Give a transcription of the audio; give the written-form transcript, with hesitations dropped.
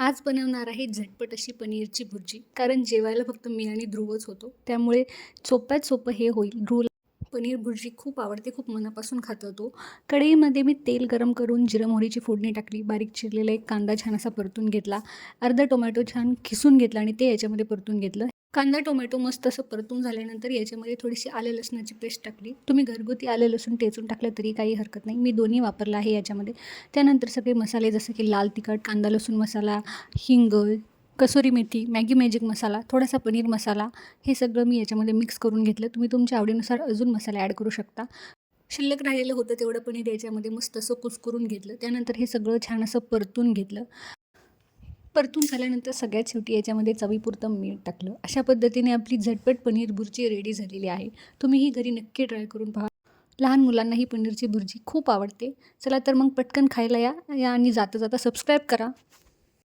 आज बनवणार आहे झटपट अशी पनीरची भुर्जी. कारण जेवायला फक्त मी आणि ध्रुवच होतो. त्यामुळे सोप्यात सोपं हे होईल. ध्रुवला पनीर भुर्जी खूप आवडते, खूप मनापासून खातो तो. कढईमध्ये मी तेल गरम करून जिरं मोहरीची फोडणी टाकली. बारीक चिरलेला एक कांदा छान असा परतून घेतला. अर्धा टोमॅटो छान खिसून घेतला आणि ते याच्यामध्ये परतून घेतलं. कांदा टोमॅटो मस्त असं परतून झाल्यानंतर याच्यामध्ये थोडीशी आलं लसणाची पेस्ट टाकली. तुम्ही घरगुती आलं लसूण ठेचून टाकलं तरी काही हरकत नाही. मी दोन्ही वापरलं आहे याच्यामध्ये. त्यानंतर सगळे मसाले जसे की लाल तिखट, कांदा लसूण मसाला, हिंग, कसुरी मेथी, मॅगी मॅजिक मसाला, थोडासा पनीर मसाला, हे सगळं मी याच्यामध्ये मिक्स करून घेतलं. तुम्ही तुमच्या आवडीनुसार अजून मसाले ॲड करू शकता. शिल्लक राहिलेलं होतं तेवढं पनीर याच्यामध्ये मस्त असं कुस्करून घेतलं. त्यानंतर हे सगळं छान असं परतून घेतलं. परतून झाल्यानंतर सगळ्यात शेवटी याच्यामध्ये चवीपुरतं मीठ टाकलं. अशा पद्धतीने आपली झटपट पनीर भुर्जी रेडी झालेली आहे. तुम्हीही घरी नक्की ट्राय करून पहा. लहान मुलांना ही पनीरची भुर्जी खूप आवडते. चला तर मग पटकन खायला या आणि जाता जाता सबस्क्राईब करा.